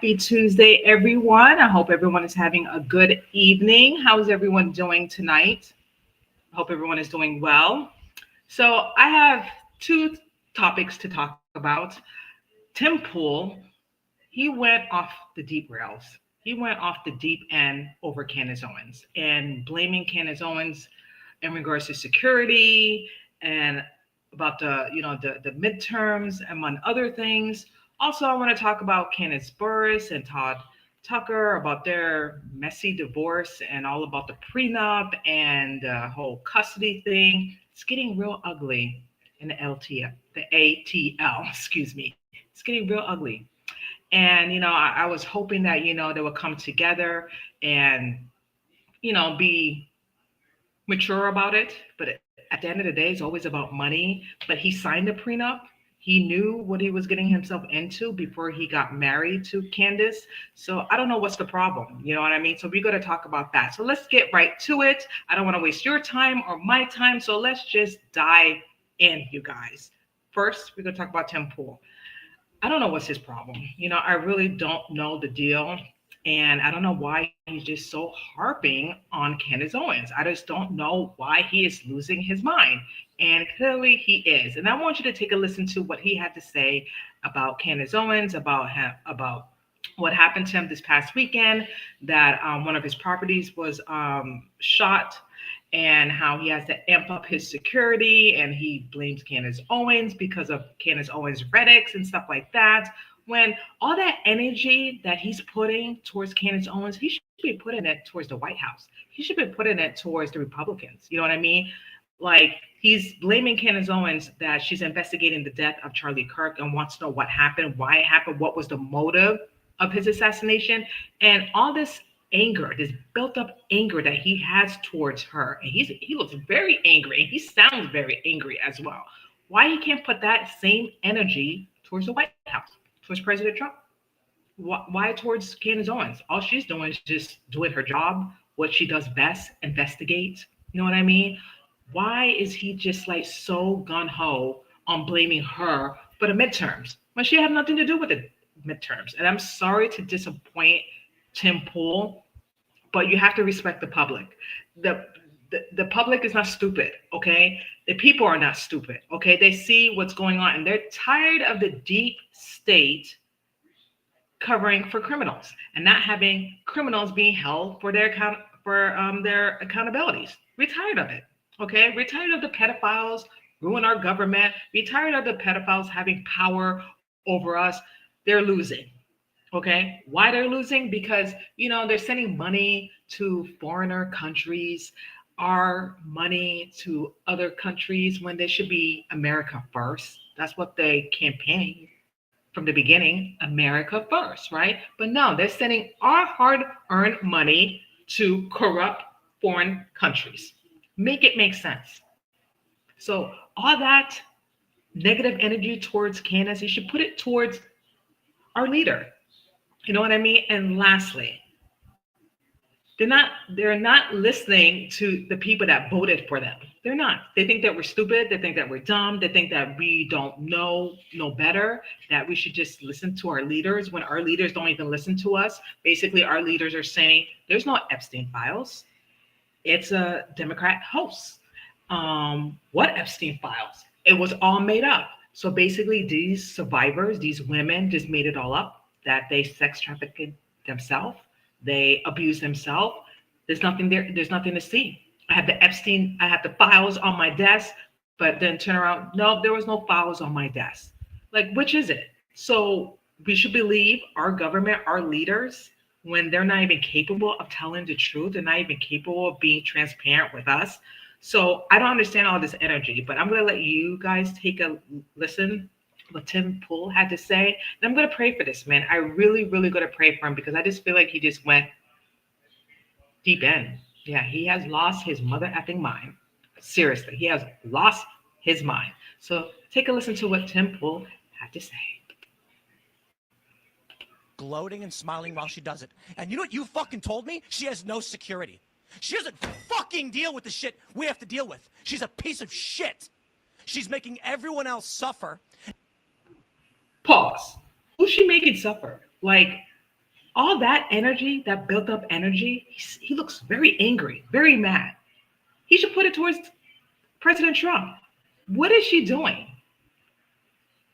Happy Tuesday, everyone. I hope everyone is having a good evening. How is everyone doing tonight? I hope everyone is doing well. So, I have two topics to talk about. Tim Pool, he went off the deep rails. He went off the deep end over Candace Owens and blaming Candace Owens in regards to security and about the midterms among other things. Also, I want to talk about Kandi Burruss and Todd Tucker about their messy divorce and all about the prenup and the whole custody thing. It's getting real ugly in the ATL, excuse me. It's getting real ugly. And I was hoping that they would come together and be mature about it. But at the end of the day, it's always about money. But he signed a prenup. He knew what he was getting himself into before he got married to Candace. So I don't know what's the problem. You know what I mean? So we're going to talk about that. So let's get right to it. I don't want to waste your time or my time. So let's just dive in, you guys. First, we're going to talk about Tim Pool. I don't know what's his problem. I really don't know the deal. And I don't know why he's just so harping on Candace Owens. I just don't know why he is losing his mind. And clearly he is. And I want you to take a listen to what he had to say about Candace Owens, about him, about what happened to him this past weekend, that one of his properties was shot, and how he has to amp up his security, and he blames Candace Owens because of Candace Owens' Reddicks and stuff like that. When all that energy that he's putting towards Candace Owens, he should be putting it towards the White House. He should be putting it towards the Republicans. You know what I mean? Like, he's blaming Candace Owens that she's investigating the death of Charlie Kirk and wants to know what happened, why it happened, what was the motive of his assassination, and all this anger, this built up anger that he has towards her. And he looks very angry, and he sounds very angry as well. Why he can't put that same energy towards the White House, towards President Trump? Why towards Candace Owens? All she's doing is just doing her job, what she does best, investigate. You know what I mean? Why is he just like so gun-ho on blaming her for the midterms when she had nothing to do with the midterms? And I'm sorry to disappoint Tim Pool, but you have to respect the public. The public is not stupid, okay? The people are not stupid, okay? They see what's going on, and they're tired of the deep state covering for criminals and not having criminals being held for their accountabilities. We're tired of it, okay? We're tired of the pedophiles ruin our government. We're tired of the pedophiles having power over us. They're losing. Okay, why they're losing? Because they're sending money to foreigner countries, our money to other countries, when they should be America first. That's what they campaign from the beginning, America first, right? But no, they're sending our hard-earned money to corrupt foreign countries. Make it make sense. So all that negative energy towards Candace, you should put it towards our leader. You know what I mean? And lastly, they're not listening to the people that voted for them. They're not. They think that we're stupid. They think that we're dumb. They think that we don't know better, that we should just listen to our leaders when our leaders don't even listen to us. Basically, our leaders are saying there's no Epstein files. It's a Democrat host. What Epstein files? It was all made up. So basically, these survivors, these women just made it all up, that they sex trafficked themselves, they abuse themselves. There's nothing there. There's nothing to see. I have the files on my desk, but then turn around. No, there was no files on my desk. Like, which is it? So we should believe our government, our leaders, when they're not even capable of telling the truth. They're not even capable of being transparent with us. So I don't understand all this energy, but I'm going to let you guys take a listen what Tim Pool had to say. And I'm going to pray for this man. I really, really going to pray for him, because I just feel like he just went deep end. Yeah, he has lost his mother effing mind. Seriously, he has lost his mind. So take a listen to what Tim Pool had to say. Gloating and smiling while she does it. And you know what you fucking told me? She has no security. She doesn't fucking deal with the shit we have to deal with. She's a piece of shit. She's making everyone else suffer. Pause. Who's she making suffer? Like, All that energy, that built up energy, he looks very angry, very mad. He should put it towards President Trump. What is she doing?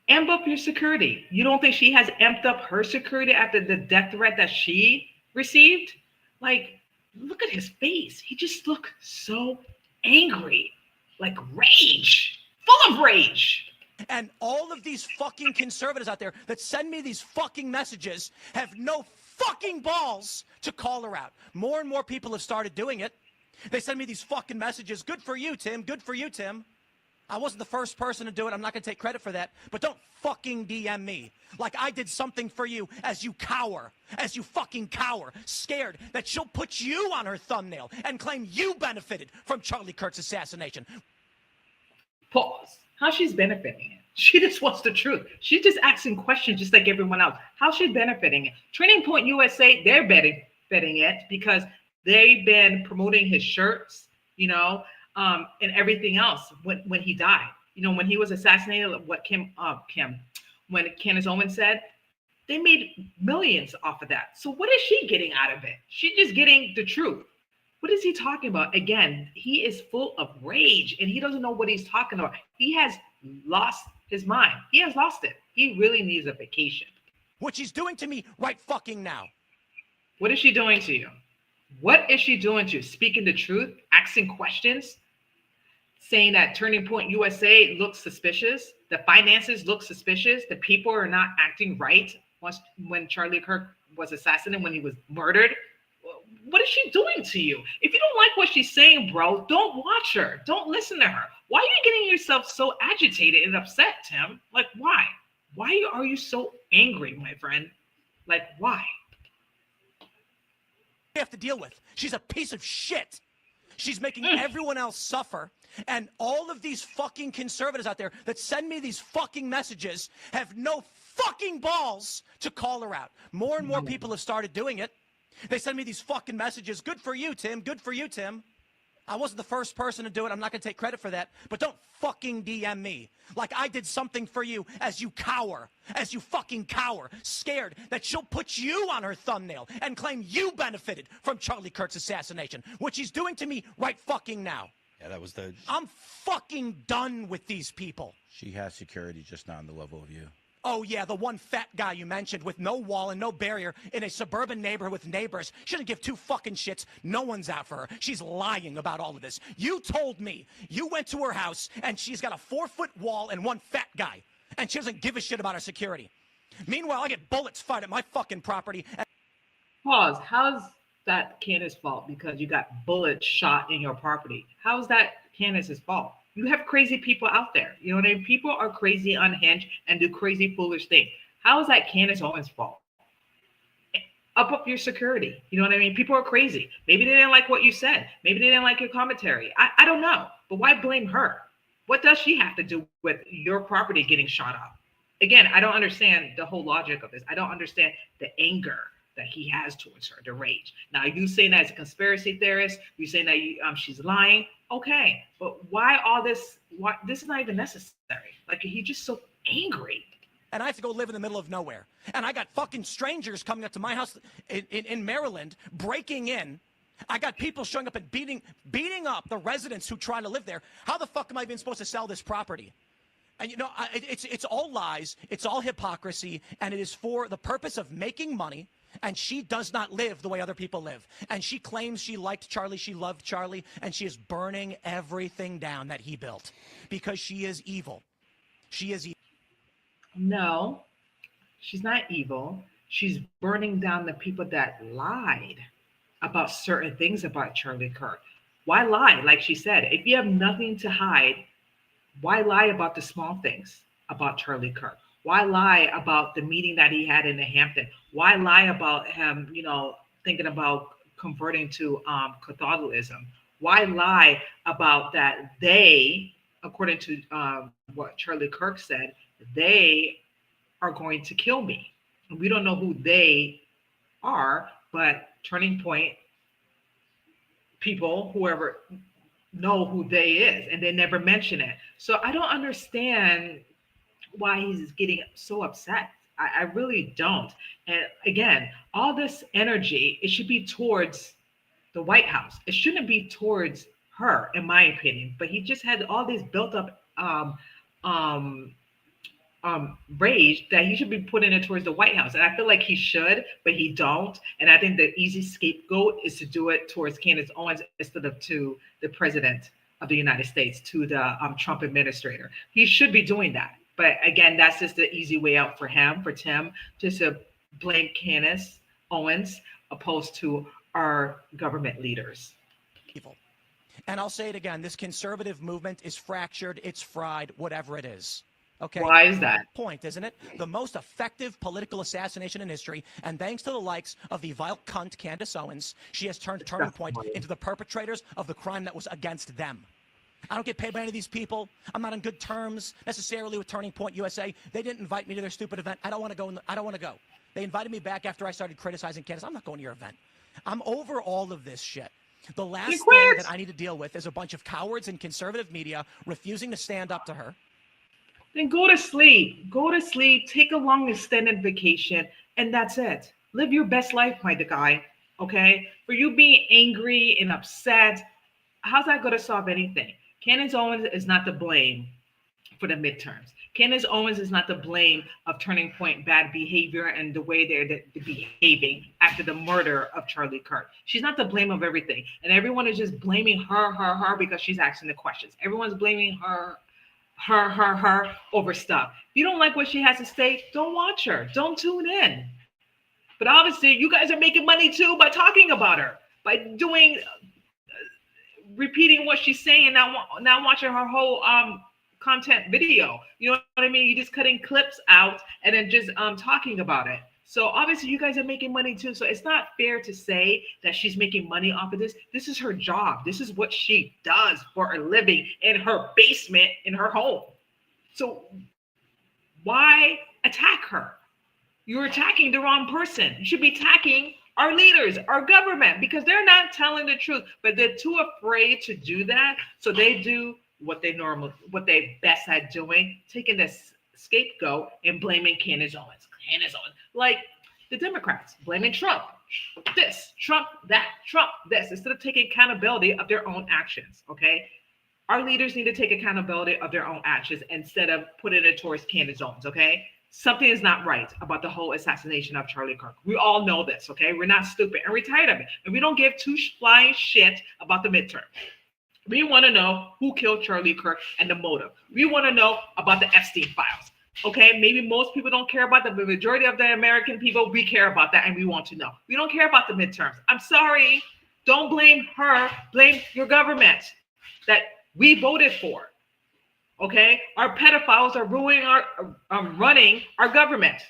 Amp up your security. You don't think she has amped up her security after the death threat that she received? Like, look at his face. He just looked so angry, like rage, full of rage. And all of these fucking conservatives out there that send me these fucking messages have no fucking balls to call her out. More and more people have started doing it. They send me these fucking messages. Good for you, Tim. Good for you, Tim. I wasn't the first person to do it. I'm not going to take credit for that. But don't fucking DM me like I did something for you as you cower, as you fucking cower, scared that she'll put you on her thumbnail and claim you benefited from Charlie Kirk's assassination. Pause. How she's benefiting it? She just wants the truth. She's just asking questions just like everyone else. How she's benefiting it? Turning Point USA, they're betting it because they've been promoting his shirts, and everything else when he died. When he was assassinated, when Candace Owens said, they made millions off of that. So what is she getting out of it? She's just getting the truth. What is he talking about? Again, he is full of rage and he doesn't know what he's talking about. He has lost his mind. He has lost it. He really needs a vacation. Which he's doing to me right fucking now. What is she doing to you? What is she doing to you? Speaking the truth, asking questions, saying that Turning Point USA looks suspicious. The finances look suspicious. The people are not acting right when Charlie Kirk was assassinated, when he was murdered. What is she doing to you? If you don't like what she's saying, bro, don't watch her. Don't listen to her. Why are you getting yourself so agitated and upset, Tim? Like, why? Why are you so angry, my friend? Like, why? We have to deal with. She's a piece of shit. She's making everyone else suffer. And all of these fucking conservatives out there that send me these fucking messages have no fucking balls to call her out. More and more people have started doing it. They send me these fucking messages. Good for you, Tim. Good for you, Tim. I wasn't the first person to do it. I'm not going to take credit for that. But don't fucking DM me like I did something for you as you cower, as you fucking cower, scared that she'll put you on her thumbnail and claim you benefited from Charlie Kirk's assassination, which he's doing to me right fucking now. Yeah, that was the... I'm fucking done with these people. She has security, just not on the level of you. Oh, yeah, the one fat guy you mentioned with no wall and no barrier in a suburban neighborhood with neighbors. She doesn't give two fucking shits. No one's out for her. She's lying about all of this. You told me you went to her house and she's got a 4-foot wall and one fat guy. And she doesn't give a shit about her security. Meanwhile, I get bullets fired at my fucking property. Pause. How's that Candace's fault because you got bullets shot in your property? How's that Candace's fault? You have crazy people out there. You know what I mean? People are crazy, unhinged, and do crazy, foolish things. How is that Candace Owens' fault? Up your security. You know what I mean? People are crazy. Maybe they didn't like what you said. Maybe they didn't like your commentary. I don't know. But why blame her? What does she have to do with your property getting shot up? Again, I don't understand the whole logic of this. I don't understand the anger that he has towards her, the rage. Now, you saying that as a conspiracy theorist, you saying that she's lying. Okay, but why all this? Why this is not even necessary? Like, he's just so angry. And I have to go live in the middle of nowhere. And I got fucking strangers coming up to my house in Maryland, breaking in. I got people showing up and beating up the residents who try to live there. How the fuck am I even supposed to sell this property? And it's all lies, it's all hypocrisy, and it is for the purpose of making money. And she does not live the way other people live. And she claims she liked Charlie, she loved Charlie, and she is burning everything down that he built because she is evil. She is evil. No, she's not evil. She's burning down the people that lied about certain things about Charlie Kirk. Why lie? Like she said, if you have nothing to hide, why lie about the small things about Charlie Kirk? Why lie about the meeting that he had in the Hampton? Why lie about him, thinking about converting to Catholicism? Why lie about that they, according to what Charlie Kirk said, they are going to kill me? And we don't know who they are, but Turning Point people, whoever, know who they is, and they never mention it. So I don't understand why he's getting so upset. I really don't. And again, all this energy, it should be towards the White House. It shouldn't be towards her, in my opinion. But he just had all this built up um, rage that he should be putting it towards the White House. And I feel like he should, but he don't. And I think the easy scapegoat is to do it towards Candace Owens instead of to the president of the United States, to the Trump administrator. He should be doing that. But again, that's just the easy way out for him, for Tim, just to blame Candace Owens opposed to our government leaders. Evil. And I'll say it again, this conservative movement is fractured, it's fried, whatever it is. Okay. Why is that? Point, isn't it? The most effective political assassination in history, and thanks to the likes of the vile cunt Candace Owens, she has turned Turning Point into the perpetrators of the crime that was against them. I don't get paid by any of these people. I'm not on good terms necessarily with Turning Point USA. They didn't invite me to their stupid event. I don't want to go. I don't want to go. They invited me back after I started criticizing Candace. I'm not going to your event. I'm over all of this shit. The last thing that I need to deal with is a bunch of cowards in conservative media refusing to stand up to her. Then go to sleep. Go to sleep. Take a long extended vacation, and that's it. Live your best life, my guy. Okay? For you being angry and upset, how's that going to solve anything? Candace Owens is not to blame for the midterms. Candace Owens is not to blame of Turning Point bad behavior and the way they're behaving after the murder of Charlie Kirk. She's not to blame of everything. And everyone is just blaming her because she's asking the questions. Everyone's blaming her over stuff. If you don't like what she has to say, don't watch her. Don't tune in. But obviously, you guys are making money too by talking about her, by doing, repeating what she's saying, now watching her whole content video. You know what I mean? You're just cutting clips out and then just talking about it. So obviously you guys are making money too. So it's not fair to say that she's making money off of this. This is her job. This is what she does for a living in her basement in her home. So why attack her? You're attacking the wrong person. You should be attacking our leaders, our government, because they're not telling the truth, but they're too afraid to do that. So they do what they best at doing, taking this scapegoat and blaming Candace Owens. Candace Owens, like the Democrats, blaming Trump, this, Trump, that, Trump, this, instead of taking accountability of their own actions, okay? Our leaders need to take accountability of their own actions instead of putting it towards Candace Owens, okay? Something is not right about the whole assassination of Charlie Kirk. We all know this, okay? We're not stupid, and we're tired of it. And we don't give two flying shit about the midterm. We want to know who killed Charlie Kirk and the motive. We want to know about the Epstein files. Okay, maybe most people don't care about that, but the majority of the American people, we care about that and we want to know. We don't care about the midterms. I'm sorry. Don't blame her. Blame your government that we voted for. Okay, our pedophiles are ruining running our government.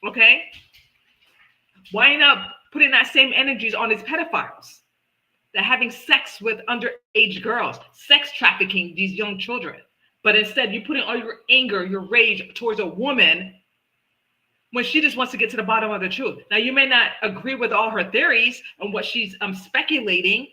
Okay, why not putting that same energies on these pedophiles? They're having sex with underage girls, sex trafficking these young children. But instead, you're putting all your anger, your rage towards a woman when she just wants to get to the bottom of the truth. Now, you may not agree with all her theories and what she's speculating.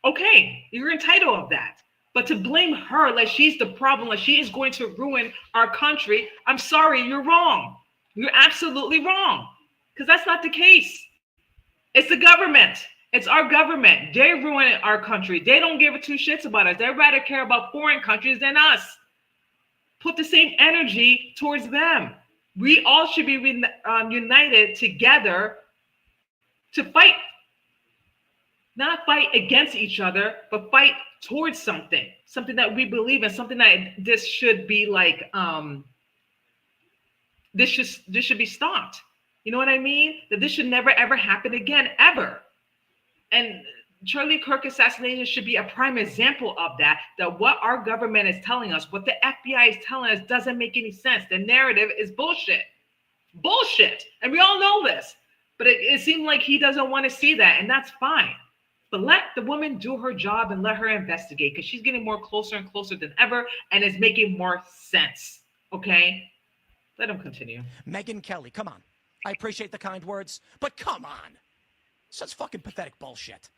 Okay, you're entitled of that. But to blame her like she's the problem, like she is going to ruin our country, I'm sorry, you're wrong. You're absolutely wrong. Because that's not the case. It's the government. It's our government. They ruin our country. They don't give two shits about us. They rather care about foreign countries than us. Put the same energy towards them. We all should be united together to fight. Not fight against each other, but fight towards something that we believe in, something that this should be like, this should be stopped. You know what I mean? That this should never, ever happen again, ever. And Charlie Kirk assassination should be a prime example of that what our government is telling us, what the FBI is telling us doesn't make any sense. The narrative is bullshit. Bullshit. And we all know this. But it seemed like he doesn't want to see that, and that's fine. But let the woman do her job and let her investigate, because she's getting more closer and closer than ever, and it's making more sense. Okay? Let him continue. Megyn Kelly, come on. I appreciate the kind words, but come on. Such fucking pathetic bullshit.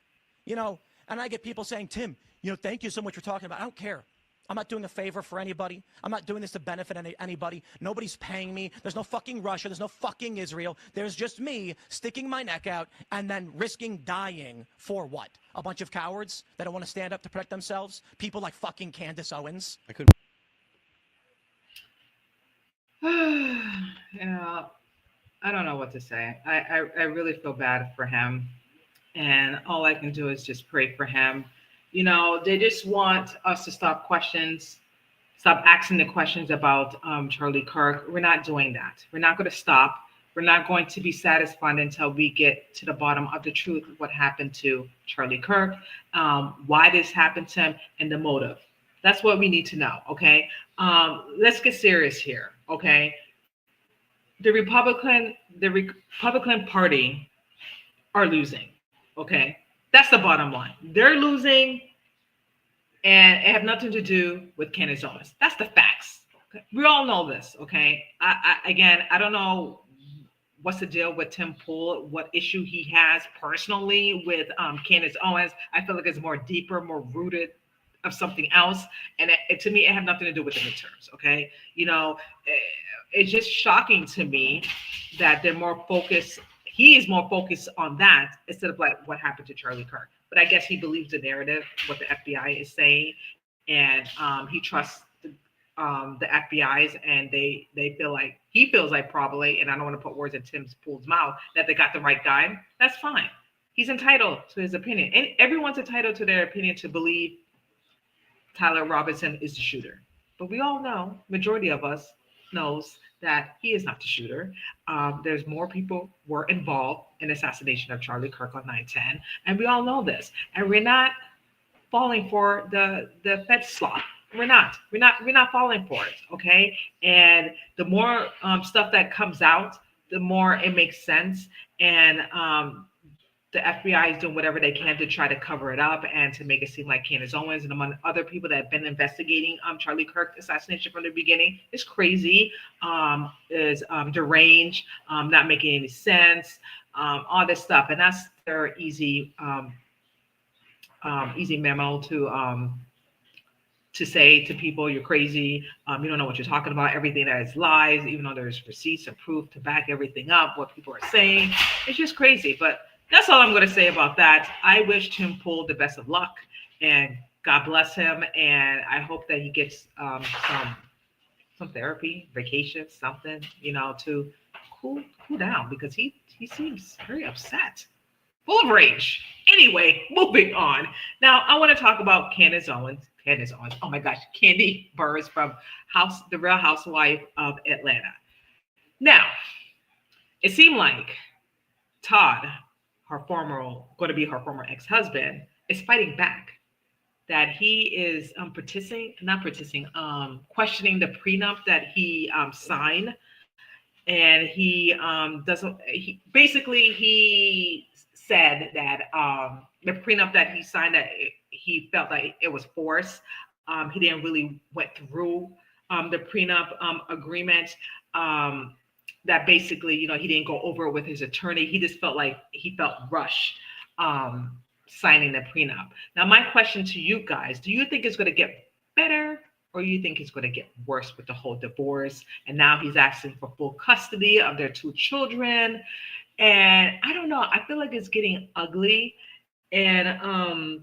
You know, and I get people saying, Tim, thank you so much for talking about it. I don't care. I'm not doing a favor for anybody. I'm not doing this to benefit anybody. Nobody's paying me. There's no fucking Russia. There's no fucking Israel. There's just me sticking my neck out and then risking dying for what? A bunch of cowards that don't want to stand up to protect themselves? People like fucking Candace Owens? I could. Yeah, I don't know what to say. I really feel bad for him. And all I can do is just pray for him. You know, they just want us to stop asking the questions about Charlie Kirk. We're not doing that. We're not going to stop. We're not going to be satisfied until we get to the bottom of the truth of what happened to Charlie Kirk, why this happened to him, and the motive. That's what we need to know, okay? Let's get serious here, okay? The Republican Party are losing, okay? That's the bottom line. They're losing, and it have nothing to do with Candace Owens. That's the facts. Okay? We all know this, okay? I don't know what's the deal with Tim Pool, what issue he has personally with Candace Owens. I feel like it's more deeper, more rooted of something else. And to me, it had nothing to do with the midterms, okay? You know, it's just shocking to me that he is more focused on that instead of like what happened to Charlie Kirk. But I guess he believes the narrative, what the FBI is saying, and he trusts the FBI's, and he feels like probably, and I don't want to put words in Tim Pool's mouth, that they got the right guy. That's fine. He's entitled to his opinion, and everyone's entitled to their opinion to believe Tyler Robinson is the shooter. But we all know, majority of us knows that he is not the shooter. There's more people were involved in the assassination of Charlie Kirk on 9/10, and we all know this. And we're not falling for the Fed slop. We're not falling for it, okay? And the more stuff that comes out, the more it makes sense. And the FBI is doing whatever they can to try to cover it up and to make it seem like Candace Owens and among other people that have been investigating Charlie Kirk assassination from the beginning is crazy, is deranged, not making any sense, all this stuff. And that's their easy memo to say to people, you're crazy, you don't know what you're talking about, everything that is lies, even though there's receipts and proof to back everything up, what people are saying. It's just crazy. But that's all I'm going to say about that. I wish Tim Pool the best of luck, and God bless him. And I hope that he gets some therapy, vacation, something, you know, to cool down, because he seems very upset, full of rage. Anyway, moving on. Now I want to talk about Candace Owens. Oh my gosh, Kandi Burruss from the Real Housewife of Atlanta. Now, it seemed like Todd, going to be her former ex-husband, is fighting back. That he is questioning the prenup that he signed, and he said that the prenup that he signed, that he felt like it was forced. He didn't really went through the prenup agreement. That basically, you know, he didn't go over it with his attorney. He just felt rushed signing the prenup. Now, my question to you guys, do you think it's going to get better, or you think it's going to get worse with the whole divorce? And now he's asking for full custody of their 2 children. And I don't know. I feel like it's getting ugly, and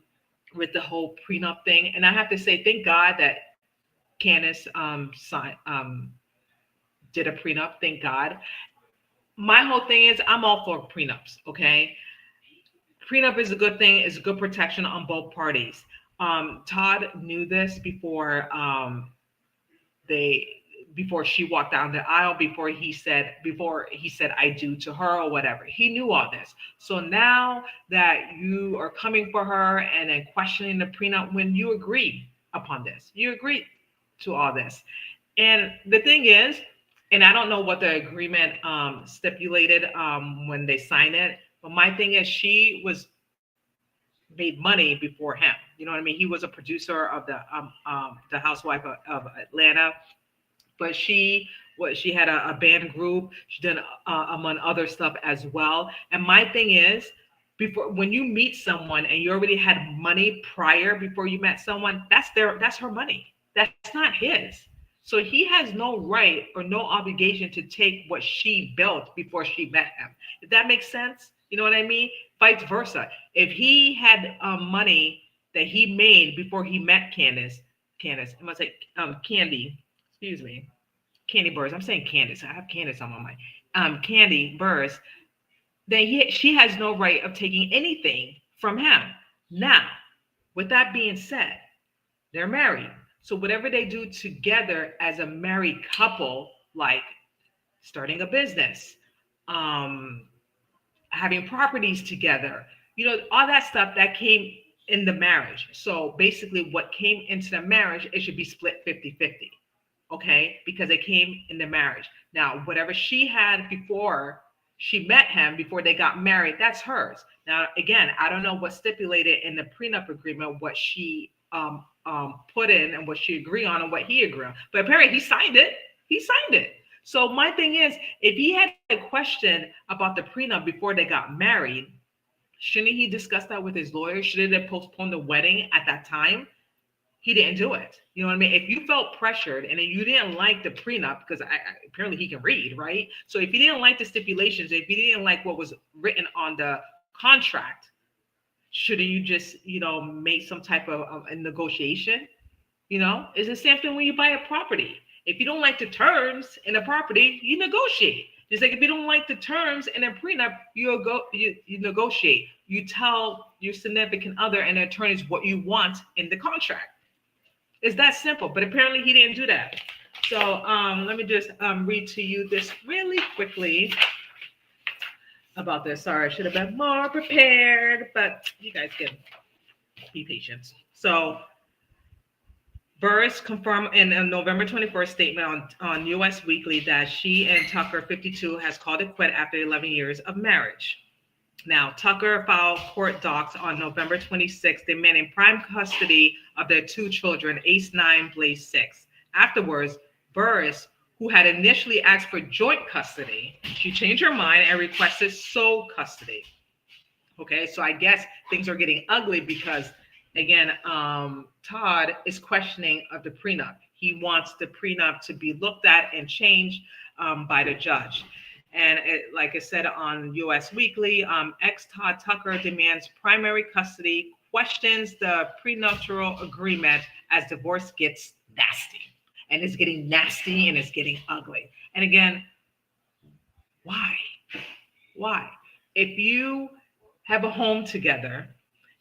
with the whole prenup thing. And I have to say, thank God that Candace did a prenup. Thank God. My whole thing is, I'm all for prenups. Okay, prenup is a good thing. It's a good protection on both parties. Todd knew this before she walked down the aisle, before he said I do to her or whatever. He knew all this. So now that you are coming for her and then questioning the prenup, when you agree upon this, you agree to all this. And the thing is, and I don't know what the agreement stipulated when they signed it, but my thing is, she was made money before him. You know what I mean? He was a producer of the Housewife of Atlanta. But she had a band group. She did among other stuff as well. And my thing is, when you meet someone and you already had money prior before you met someone, that's her money. That's not his. So he has no right or no obligation to take what she built before she met him. If that makes sense, you know what I mean? Vice versa. If he had money that he made before he met Candace, I must say Kandi, excuse me, Kandi Burruss. I'm saying Candace. I have Candace on my mind. Kandi Burruss. Then she has no right of taking anything from him. Now, with that being said, they're married. So whatever they do together as a married couple, like starting a business, um, having properties together, all that stuff that came in the marriage. So basically what came into the marriage, it should be split 50-50. Okay, because it came in the marriage. Now, whatever she had before she met him, before they got married, that's hers. Now, again, I don't know what stipulated in the prenup agreement, what she put in and what she agreed on and what he agreed on. But apparently he signed it. He signed it. So my thing is, if he had a question about the prenup before they got married, shouldn't he discuss that with his lawyer? Should they postpone the wedding at that time? He didn't do it. You know what I mean? If you felt pressured and you didn't like the prenup, because apparently he can read, right? So if you didn't like the stipulations, if you didn't like what was written on the contract, shouldn't you just, make some type of a negotiation? It's the same thing when you buy a property. If you don't like the terms in a property, you negotiate. Just like if you don't like the terms in a prenup, you negotiate. You tell your significant other and attorneys what you want in the contract. It's that simple, but apparently he didn't do that. So let me just read to you this really quickly about this. Sorry, I should have been more prepared, but you guys can be patient. So Burruss confirmed in a November 21st statement on US Weekly that she and Tucker, 52, has called it quit after 11 years of marriage. Now, Tucker filed court docs on November 26th, demanding prime custody of their two children, Ace 9, Blaze 6. Afterwards, Burruss, who had initially asked for joint custody, she changed her mind and requested sole custody. Okay, so I guess things are getting ugly because, again, Todd is questioning of the prenup. He wants the prenup to be looked at and changed by the judge. And like I said on US Weekly, ex-Todd Tucker demands primary custody, questions the prenuptial agreement as divorce gets nasty. And it's getting nasty and it's getting ugly. And again, why? Why? If you have a home together,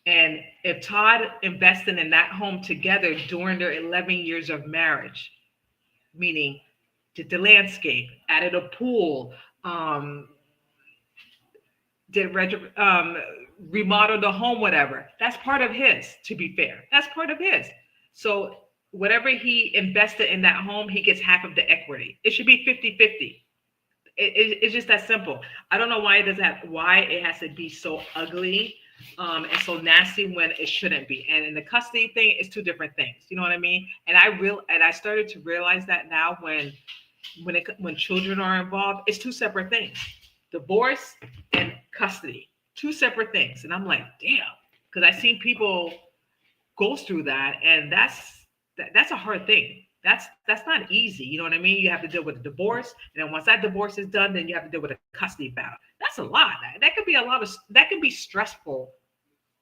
and if Todd invested in that home together during their 11 years of marriage, meaning did the landscape, added a pool, remodel the home, whatever. That's part of his, to be fair. That's part of his. So whatever he invested in that home, he gets half of the equity. It should be 50-50. It's just that simple. I don't know why it has to be so ugly and so nasty when it shouldn't be. And in the custody thing, it's two different things. You know what I mean? And I started to realize that now when children are involved, it's two separate things. Divorce and custody, two separate things. And I'm like, damn, because I've seen people go through that, and that's a hard thing. That's not easy. You know what I mean? You have to deal with a divorce, and then once that divorce is done, then you have to deal with a custody battle. That's a lot. That could be that could be stressful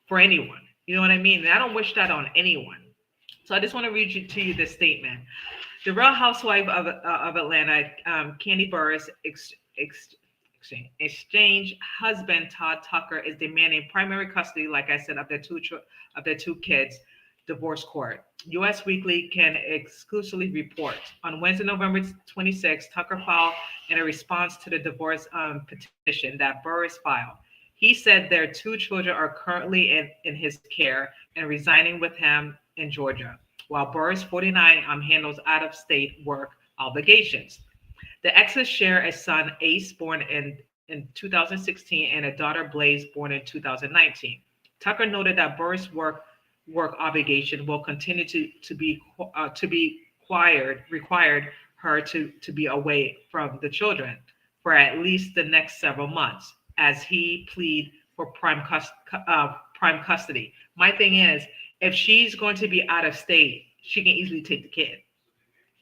for anyone. You know what I mean? And I don't wish that on anyone. So I just want to read to you this statement. The Real Housewife of Atlanta, Kandi Burruss, exchange husband Todd Tucker is demanding primary custody, like I said, of their two kids. Divorce court. US Weekly can exclusively report. On Wednesday, November 26th, Tucker filed in a response to the divorce petition that Burruss filed. He said their two children are currently in his care and residing with him in Georgia, while Burruss, 49, handles out-of-state work obligations. The exes share a son, Ace, born in 2016, and a daughter, Blaze, born in 2019. Tucker noted that Burruss' work obligation will continue to be required her to be away from the children for at least the next several months as he plead for prime custody. My thing is, if she's going to be out of state, she can easily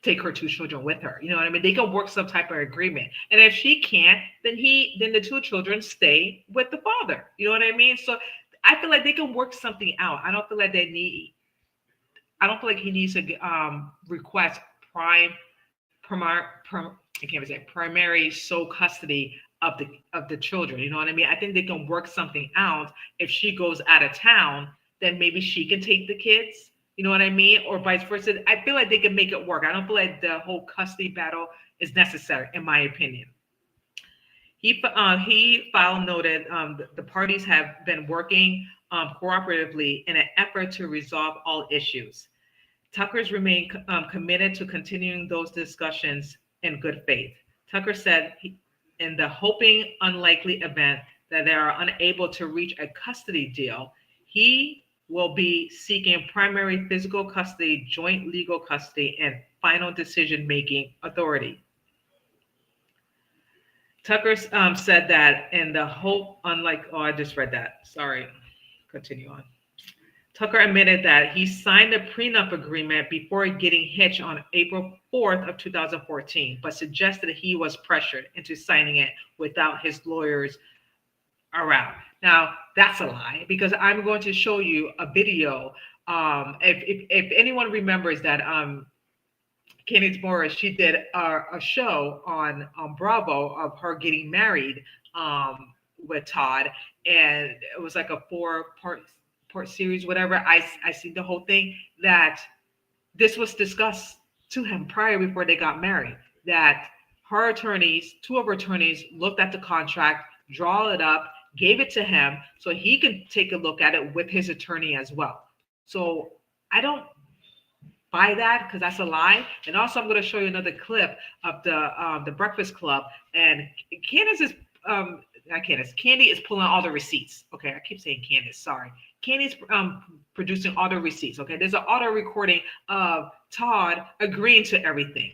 take her two children with her. You know what I mean? They can work some type of agreement. And if she can't, then the two children stay with the father. You know what I mean? So I feel like they can work something out. I don't feel like I don't feel like he needs to request primary sole custody of the children. You know what I mean? I think they can work something out. If she goes out of town, then maybe she can take the kids. You know what I mean? Or vice versa. I feel like they can make it work. I don't feel like the whole custody battle is necessary, in my opinion. He filed noted the parties have been working cooperatively in an effort to resolve all issues. Tucker's remain committed to continuing those discussions in good faith. Tucker said, in the hoping unlikely event that they are unable to reach a custody deal, he will be seeking primary physical custody, joint legal custody, and final decision-making authority. Tucker said that in the hope, I just read that. Sorry, continue on. Tucker admitted that he signed a prenup agreement before getting hitched on April 4th of 2014, but suggested he was pressured into signing it without his lawyers around. Now, that's a lie, because I'm going to show you a video. If anyone remembers that Kandi Burruss, she did a show on Bravo of her getting married with Todd, and it was like a four-part series, whatever. I see the whole thing, that this was discussed to him before they got married, that her attorneys, two of her attorneys, looked at the contract, draw it up, gave it to him so he could take a look at it with his attorney as well. So I don't buy that, because that's a lie. And also, I'm going to show you another clip of the Breakfast Club, and Candace is not Candace. Kandi is pulling all the receipts. Okay, I keep saying Candace. Sorry. Kandi's producing all the receipts. Okay, there's an auto recording of Todd agreeing to everything.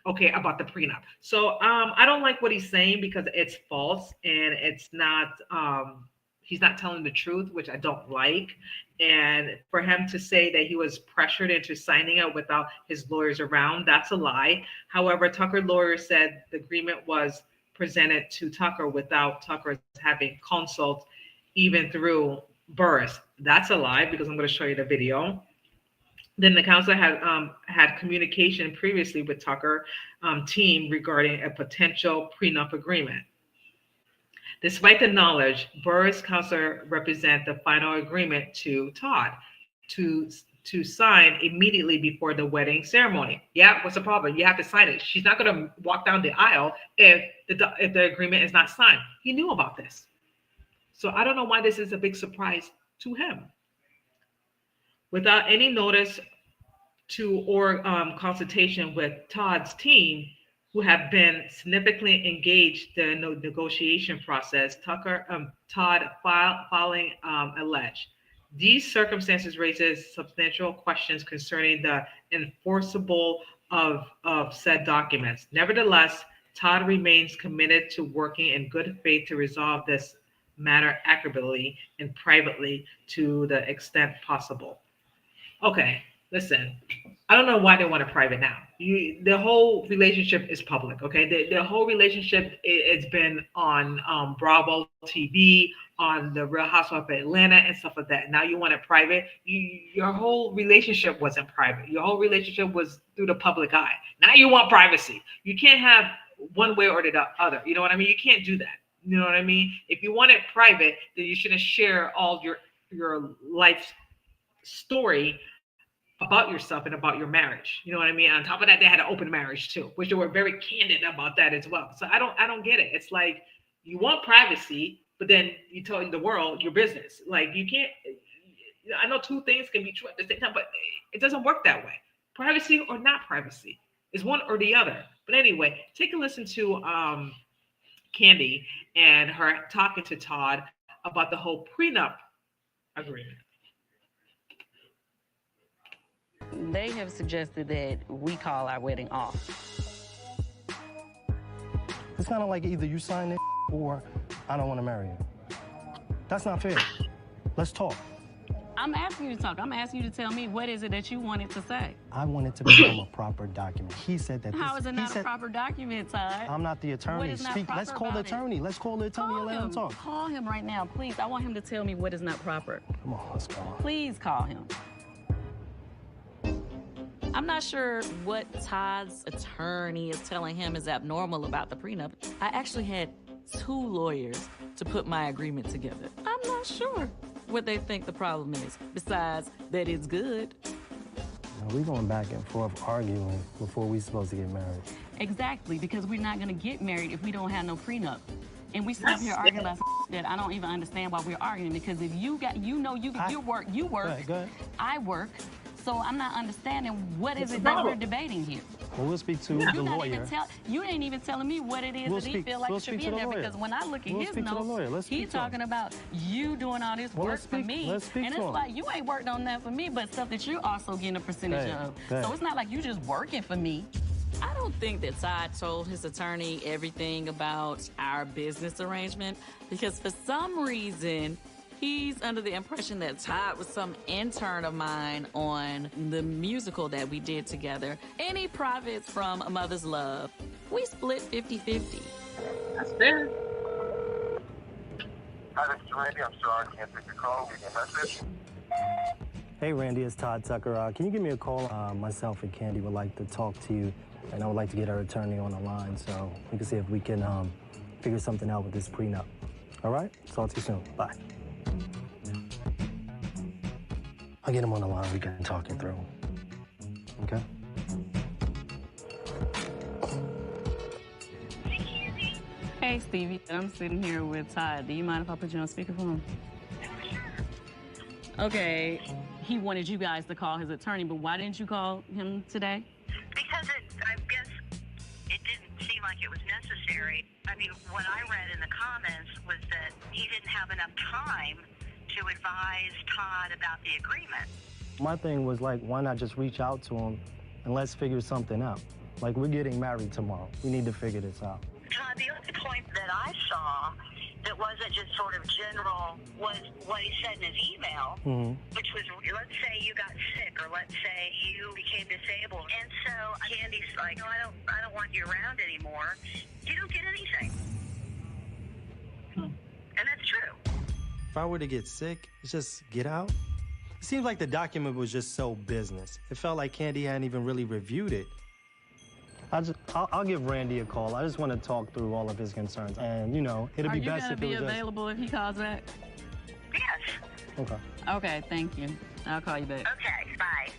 Okay, about the prenup. So I don't like what he's saying, because it's false, and it's not. He's not telling the truth, which I don't like. And for him to say that he was pressured into signing it without his lawyers around, that's a lie. However, Tucker's lawyer said the agreement was presented to Tucker without Tucker having consult even through Burruss. That's a lie, because I'm going to show you the video. Then the counsel had communication previously with Tucker team regarding a potential prenup agreement. Despite the knowledge, Burruss counsel represent the final agreement to Todd to sign immediately before the wedding ceremony. Yeah, what's the problem? You have to sign it. She's not going to walk down the aisle if the agreement is not signed. He knew about this. So I don't know why this is a big surprise to him. Without any notice to or consultation with Todd's team, who have been significantly engaged in the negotiation process, Todd filing alleged. These circumstances raises substantial questions concerning the enforceable of said documents. Nevertheless, Todd remains committed to working in good faith to resolve this matter accurately and privately to the extent possible. Okay, listen, I don't know why they want it private now. The whole relationship is public, okay? The whole relationship, it's been on Bravo TV, on the Real Housewives of Atlanta and stuff like that. Now you want it private. Your whole relationship wasn't private. Your whole relationship was through the public eye. Now you want privacy. You can't have one way or the other. You know what I mean? You can't do that. You know what I mean? If you want it private, then you shouldn't share all your life story about yourself and about your marriage. You know what I mean? On top of that, they had an open marriage too, which they were very candid about that as well. So I don't get it. It's like you want privacy, but then you tell the world your business. Like you can't. I know two things can be true at the same time, but it doesn't work that way. Privacy or not privacy is one or the other. But anyway, take a listen to Kandi and her talking to Todd about the whole prenup agreement. They have suggested that we call our wedding off. It's kind of like either you sign it or I don't want to marry you. That's not fair. Let's talk. I'm asking you to talk. I'm asking you to tell me what is it that you wanted to say. I want it to become a proper document. He said that. How is it not a proper document, Todd? I'm not the attorney. What is not proper Let's call the about it? attorney. Let's call the attorney and let him talk. Call him right now, please. I want him to tell me what is not proper. Come on, let's go. Please call him. I'm not sure what Todd's attorney is telling him is abnormal about the prenup. I actually had 2 lawyers to put my agreement together. I'm not sure what they think the problem is, besides that it's good. We're going back and forth arguing before we're supposed to get married. Exactly, because we're not gonna get married if we don't have no prenup. And we sit up here arguing about that I don't even understand why we're arguing, because if you got, you work, Go ahead. I work, so I'm not understanding what is it that we're debating here. Well, we'll speak to the lawyer. You ain't even telling me what it is that he feel like should be in there, because when I look at his notes, he's talking about you doing all this work for me. And it's like, you ain't worked on that for me, but stuff that you're also getting a percentage of. So it's not like you just working for me. I don't think that Todd told his attorney everything about our business arrangement, because for some reason, he's under the impression that Todd was some intern of mine on the musical that we did together. Any profits from A Mother's Love, we split 50-50. That's fair. Hi, this is Randy. I'm sorry I can't take your call. Leave me a message. Hey, Randy, it's Todd Tucker. Can you give me a call? Myself and Kandi would like to talk to you, and I would like to get our attorney on the line so we can see if we can figure something out with this prenup. All right? Talk to you soon. Bye. I'll get him on the line. We can talk it through. Okay? Hey, Stevie. I'm sitting here with Todd. Do you mind if I put you on speakerphone? Okay. He wanted you guys to call his attorney, but why didn't you call him today? Because I guess it didn't seem like it was necessary. I mean, what I read in the comments was that he didn't have enough time to advise Todd about the agreement. My thing was like, why not just reach out to him and let's figure something out? Like, we're getting married tomorrow. We need to figure this out. Todd, the only point that I saw that wasn't just sort of general was what he said in his email, which was, let's say you got sick, or let's say you became disabled. And so Candy's like, no, I don't want you around anymore. You don't get anything. And that's true. If I were to get sick, it's just get out. It seems like the document was just so business. It felt like Kandi hadn't even really reviewed it. I'll give Randy a call. I just want to talk through all of his concerns. And, you know, it'll be best if it was Are you going to be available if he calls back? Yes. Okay. Okay, thank you. I'll call you back. Okay, bye.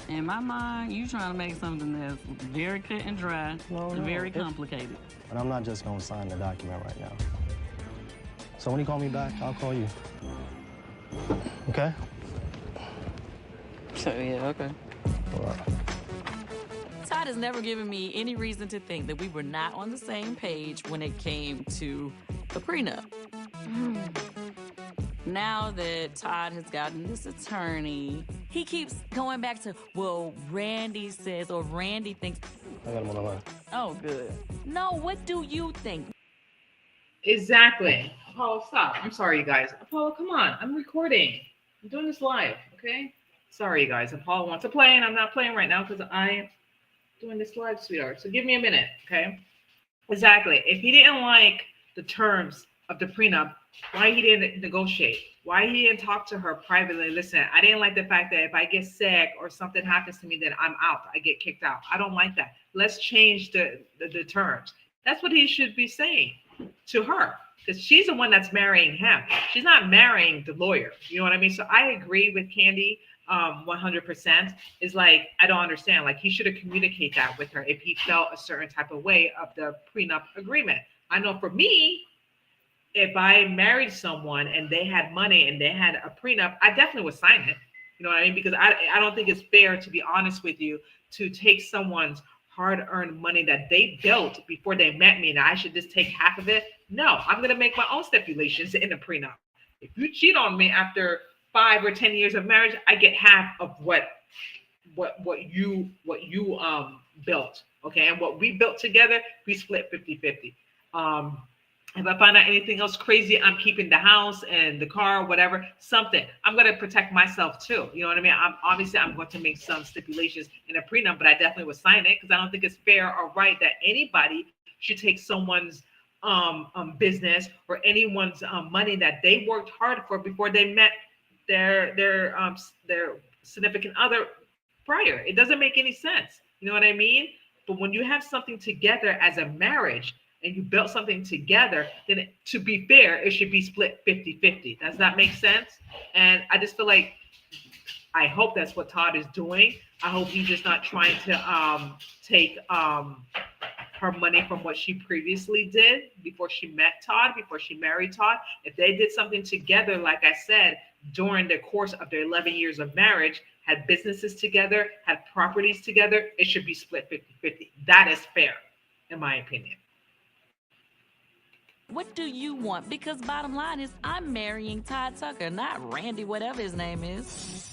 In my mind, you trying to make something that's very cut and dry, very complicated. But I'm not just going to sign the document right now. So when you call me back, I'll call you. Okay? So, yeah, okay. All right. Todd has never given me any reason to think that we were not on the same page when it came to the prenup. Now that Todd has gotten this attorney, he keeps going back to, well, Randy says, or Randy thinks. I got him on the line. Oh, good. No, what do you think? Exactly. Apollo, stop. I'm sorry, you guys. Apollo, come on. I'm recording. I'm doing this live, okay? Sorry, you guys. Apollo wants to play, and I'm not playing right now because I'm doing this live, sweetheart. So give me a minute, okay? Exactly. If he didn't like the terms of the prenup, why he didn't negotiate? Why he didn't talk to her privately? Listen, I didn't like the fact that if I get sick or something happens to me, then I'm out. I get kicked out. I don't like that. Let's change the terms. That's what he should be saying to her, because she's the one that's marrying him. She's not marrying the lawyer. You know what I mean? So I agree with Kandi 100%. Is like, I don't understand. Like, he should have communicated that with her if he felt a certain type of way of the prenup agreement. I know for me, if I married someone and they had money and they had a prenup, I definitely would sign it. You know what I mean? Because I don't think it's fair, to be honest with you, to take someone's hard-earned money that they built before they met me, and I should just take half of it. No, I'm going to make my own stipulations in a prenup. If you cheat on me after 5 or 10 years of marriage, I get half of what you built. Okay. And what we built together, we split 50-50. If I find out anything else crazy, I'm keeping the house and the car, whatever, something. I'm going to protect myself too. You know what I mean? I'm going to make some stipulations in a prenup, but I definitely would sign it because I don't think it's fair or right that anybody should take someone's business or anyone's money that they worked hard for before they met their significant other prior. It doesn't make any sense. You know what I mean? But when you have something together as a marriage and you built something together, then to be fair, it should be split 50-50. Does that make sense? And I just feel like, I hope that's what Todd is doing. I hope he's just not trying to take her money from what she previously did before she met Todd, before she married Todd. If they did something together, like I said, during the course of their 11 years of marriage, had businesses together, had properties together, it should be split 50-50. That is fair, in my opinion. What do you want? Because bottom line is I'm marrying Todd Tucker, not Randy, whatever his name is.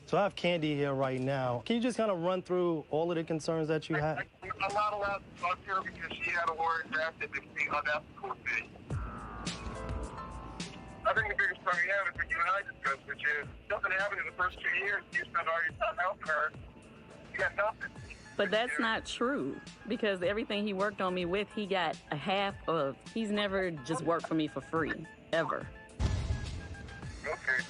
So I have Kandi here right now. Can you just kind of run through all of the concerns that you had? I'm not allowed to talk to her because she had a lawyer drafted to be unethical thing. I think the biggest problem you have is what you and I discussed, which is nothing happened in the first 2 years. You spent all your time helping her. You got nothing. But that's not true, because everything he worked on me with, he got a half of. He's never just worked for me for free, ever. Okay.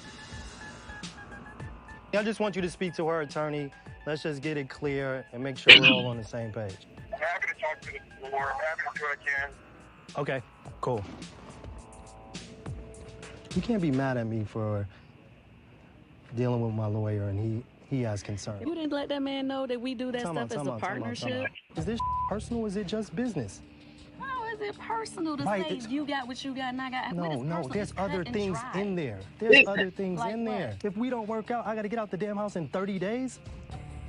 I just want you to speak to her attorney. Let's just get it clear and make sure we're all on the same page. I'm happy to talk to the lawyer. I'm happy to do what I can. Okay, cool. You can't be mad at me for dealing with my lawyer and he has concerns. You didn't let that man know that we do that stuff as a partnership? Is this personal or is it just business? How is it personal to Right, say you got what you got and I got? No, there's other things in there. Like in there. what? If we don't work out, I gotta get out the damn house in 30 days?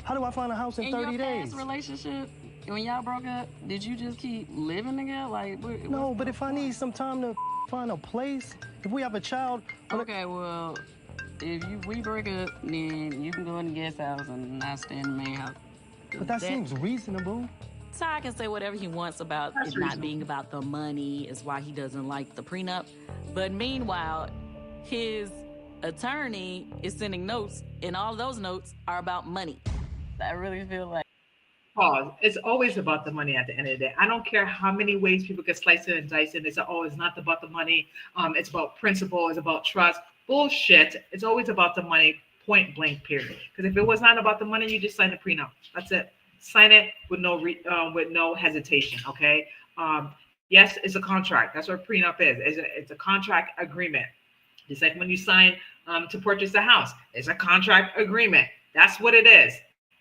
How do I find a house in 30 your days? past relationship, when y'all broke up, did you just keep living together? Like, No, but if I need some time to find a place, if we have a child... Okay, well, if we break up, then you can go in the guest house and not stay in the main house. But that seems reasonable. Ty can say whatever he wants about it not being about the money, is why he doesn't like the prenup. But meanwhile, his attorney is sending notes, and all those notes are about money. I really feel like... Pause. It's always about the money at the end of the day. I don't care how many ways people get sliced and diced and they say, oh, it's not about the money. It's about principle. It's about trust. Bullshit. It's always about the money, point blank, period. Because if it was not about the money, you just sign the prenup. That's it. Sign it with no hesitation, okay? Yes, it's a contract. That's what a prenup is. It's a contract agreement. Just like when you sign to purchase a house. It's a contract agreement. That's what it is.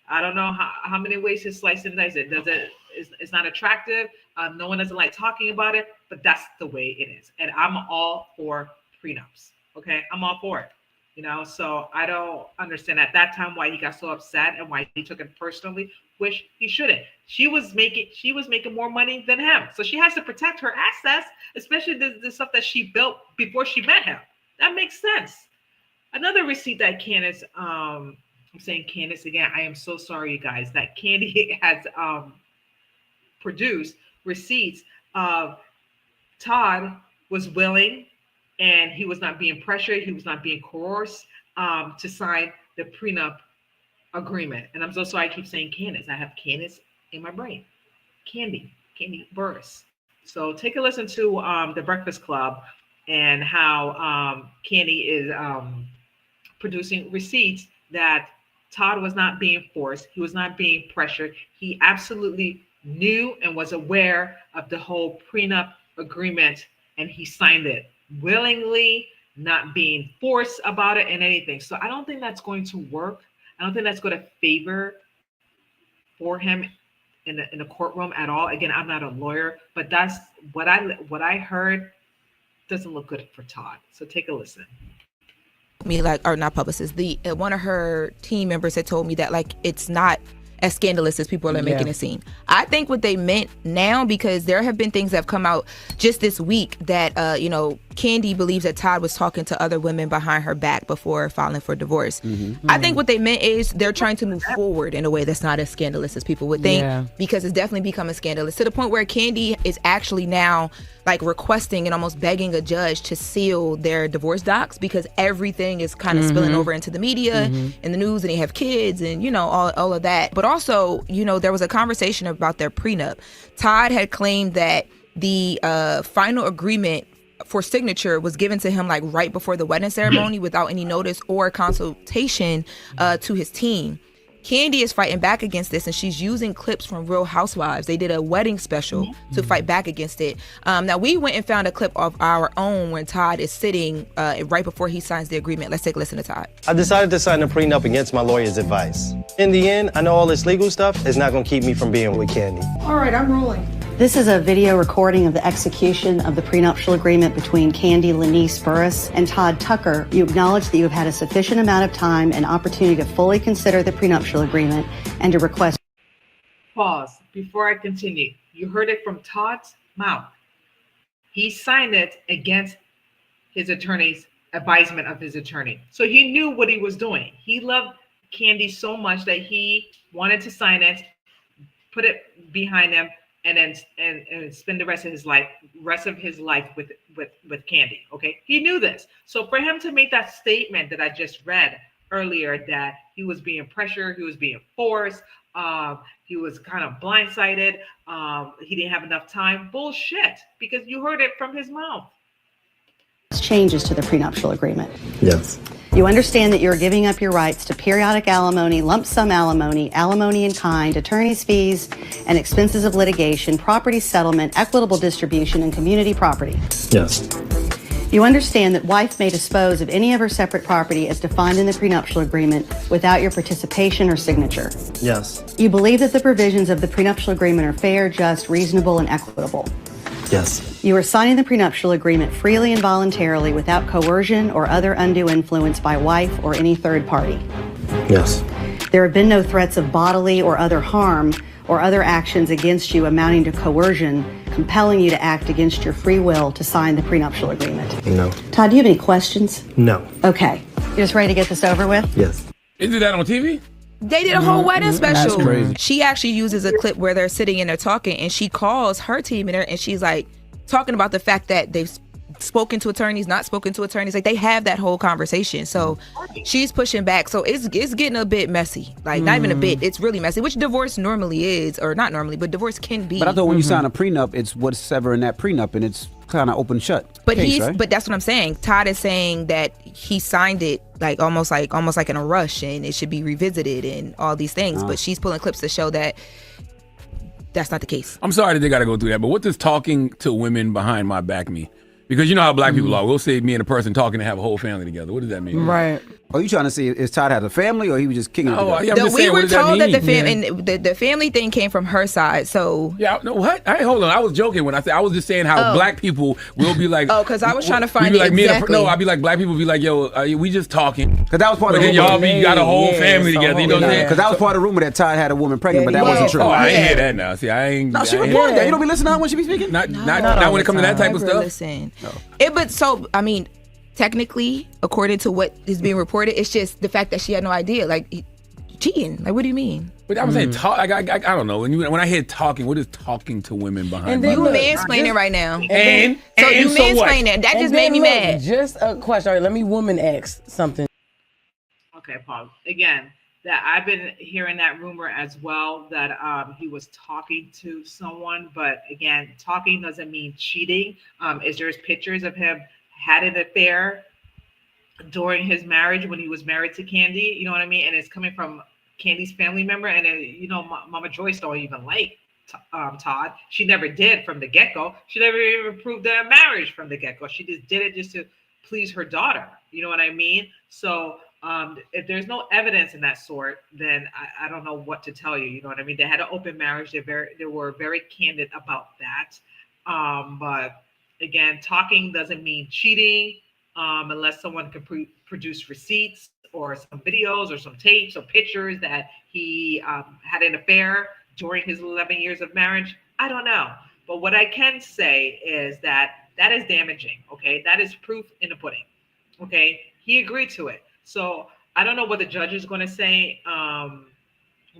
I don't know how many ways to slice and dice it. It's not attractive. No one doesn't like talking about it, but that's the way it is. And I'm all for prenups. Okay, I'm all for it. You know, so I don't understand at that time why he got so upset and why he took it personally, which he shouldn't. She was making more money than him. So she has to protect her assets, especially the stuff that she built before she met him. That makes sense. Another receipt that Candace, I'm saying Candace again, I am so sorry, you guys, that Kandi has produced receipts of Todd was willing and he was not being pressured, he was not being coerced to sign the prenup agreement. And I'm so sorry I keep saying Candace. I have Candace in my brain. Kandi Burruss. So take a listen to The Breakfast Club and how Kandi is producing receipts that Todd was not being forced. He was not being pressured. He absolutely knew and was aware of the whole prenup agreement, and he signed it willingly, not being forced about it and anything. So I don't think that's going to work. I don't think that's going to favor for him in the courtroom at all. Again, I'm not a lawyer, but that's what I heard doesn't look good for Todd. So take a listen. Or not publicist, one of her team members had told me that it's not as scandalous as people are making it seem. I think what they meant now, because there have been things that have come out just this week that Kandi believes that Todd was talking to other women behind her back before filing for divorce. I think what they meant is they're trying to move forward in a way that's not as scandalous as people would think, because it's definitely becoming scandalous to the point where Kandi is actually now like requesting and almost begging a judge to seal their divorce docs because everything is kind of spilling over into the media and the news, and they have kids and, you know, all of that. But also, you know, there was a conversation about their prenup. Todd had claimed that the final agreement for signature was given to him like right before the wedding ceremony without any notice or consultation to his team. Kandi is fighting back against this, and she's using clips from Real Housewives. They did a wedding special to fight back against it. Now, we went and found a clip of our own when Todd is sitting right before he signs the agreement. Let's take a listen to Todd. I decided to sign a prenup against my lawyer's advice. In the end, I know all this legal stuff is not going to keep me from being with Kandi. All right, I'm rolling. This is a video recording of the execution of the prenuptial agreement between Kandi Burruss and Todd Tucker. You acknowledge that you have had a sufficient amount of time and opportunity to fully consider the prenuptial agreement and to request. Pause before I continue. You heard it from Todd's mouth. He signed it against his attorney's advisement of his attorney. So he knew what he was doing. He loved Kandi so much that he wanted to sign it, put it behind him, and then and spend the rest of his life with Kandi. Okay, he knew this. So for him to make that statement that I just read earlier, that he was being pressured, he was being forced, he was kind of blindsided, he didn't have enough time. Bullshit, because you heard it from his mouth. Changes to the prenuptial agreement. Yes. You understand that you're giving up your rights to periodic alimony, lump sum alimony, alimony in kind, attorney's fees and expenses of litigation, property settlement, equitable distribution, and community property. Yes. You understand that wife may dispose of any of her separate property as defined in the prenuptial agreement without your participation or signature. Yes. You believe that the provisions of the prenuptial agreement are fair, just, reasonable, and equitable. Yes. You are signing the prenuptial agreement freely and voluntarily without coercion or other undue influence by wife or any third party. Yes. There have been no threats of bodily or other harm or other actions against you amounting to coercion, compelling you to act against your free will to sign the prenuptial agreement. No. Todd, do you have any questions? No. Okay. You just ready to get this over with? Yes. Isn't that on TV? They did a whole wedding special. That's crazy. She actually uses a clip where they're sitting and they're talking, and she calls her team in there, and she's like talking about the fact that they've spoken to attorneys, not spoken to attorneys. Like, they have that whole conversation. So she's pushing back. So it's getting a bit messy. Like, not even a bit. It's really messy, which divorce normally is, or not normally, but divorce can be. But I thought when you sign a prenup, it's what's severing that prenup, and it's kind of open shut. But case, right? but that's what I'm saying. Todd is saying that he signed it like almost like in a rush, and it should be revisited and all these things. But she's pulling clips to show that that's not the case. I'm sorry that they got to go through that, but what does talking to women behind my back mean? Because you know how black people are. We'll say me and a person talking to have a whole family together. What does that mean? Right. Are you trying to see is Todd has a family, or he was just kicking it together? I'm just We saying, were what does that told that mean? the family thing came from her side. So Yeah, no, what? Hold on. I was joking when I said I was just saying how black people will be like. because I was trying to find we be like, it exactly. I'd be like, black people be like, yo, we just talking. Because that was part But of the then rumor. y'all got a whole family together. You know what I'm saying? Because that was part of the rumor that Todd had a woman pregnant, but that wasn't true. Oh, I ain't hear that now. See, I ain't. No, she I ain't reported hear that. You don't be listening to her when she be speaking? Not when it comes to that type of Never stuff. Listen. But so I mean, technically, according to what is being reported, it's just the fact that she had no idea, like cheating. Like, what do you mean? But I'm saying talk. I don't know. When I hear talking, what is talking to women behind? And my then You back? mansplaining right now. And So you so what? mansplaining that. That And just then made me look, mad. Just a question. All right, let me woman ask something. Okay, Paul. Again, that I've been hearing that rumor as well, that he was talking to someone. But again, talking doesn't mean cheating. Is there's pictures of him had an affair during his marriage when he was married to Kandi? You know what I mean? And it's coming from Kandi's family member. And you know, Mama Joyce don't even like Todd. She never did from the get-go. She never even approved their marriage from the get-go. She just did it just to please her daughter. You know what I mean? So if there's no evidence in that sort, then I don't know what to tell you. You know what I mean? They had an open marriage. They were very candid about that. But again, talking doesn't mean cheating, unless someone can produce receipts or some videos or some tapes or pictures that he had an affair during his 11 years of marriage. I don't know. But what I can say is that is damaging. Okay. That is proof in the pudding. Okay. He agreed to it. So I don't know what the judge is going to say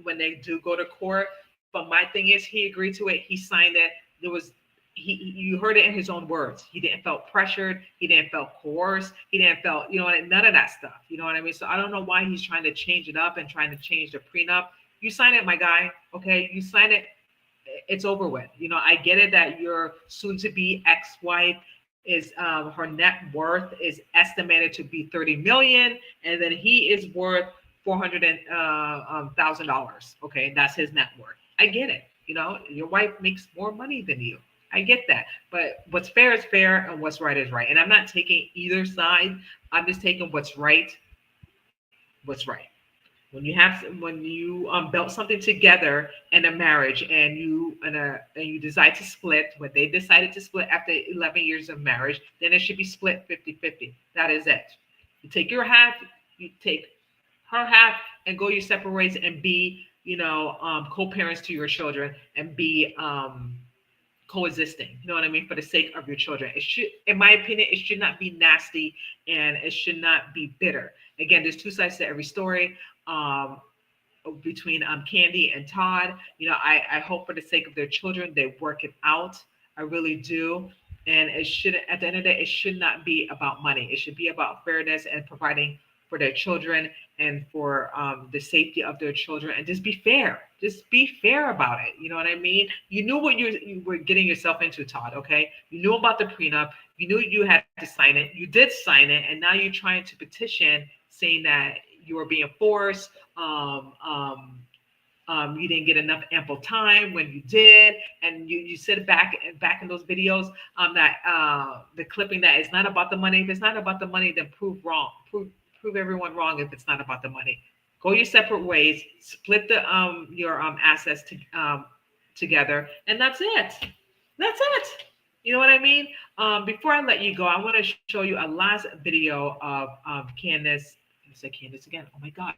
when they do go to court. But my thing is, he agreed to it. He signed it. There was you heard it in his own words. He didn't felt pressured. He didn't felt coerced. He didn't felt, none of that stuff. You know what I mean? So I don't know why he's trying to change it up and trying to change the prenup. You sign it, my guy. Okay, you sign it. It's over with. I get it that your soon-to-be ex-wife is her net worth is estimated to be $30 million, and then he is worth $400,000. Okay, that's his net worth. I get it. Your wife makes more money than you. I get that. But what's fair is fair and what's right is right. And I'm not taking either side. I'm just taking what's right. What's right. When you build something together in a marriage and you decide to split, when they decided to split after 11 years of marriage, then it should be split 50-50. That is it. You take your half, you take her half, and go your separate ways and be, co-parents to your children and be coexisting, you know what I mean, for the sake of your children. It should, in my opinion, it should not be nasty and it should not be bitter. Again, there's two sides to every story. Between Kandi and Todd, I hope for the sake of their children they work it out. I really do. And it shouldn't, at the end of the day, it should not be about money. It should be about fairness and providing for their children and for the safety of their children, and just be fair. Just be fair about it. You know what I mean? You knew what you were getting yourself into, Todd, okay? You knew about the prenup. You knew you had to sign it. You did sign it, and now you're trying to petition saying that you were being forced. You didn't get enough ample time when you did, and you said back in those videos that the clipping that it's not about the money. If it's not about the money, then prove everyone wrong. If it's not about the money, go your separate ways, split the your assets together, and that's it. That's it. You know what I mean? Before I let you go, I want to show you a last video of Candace. I said Candace again. Oh my gosh.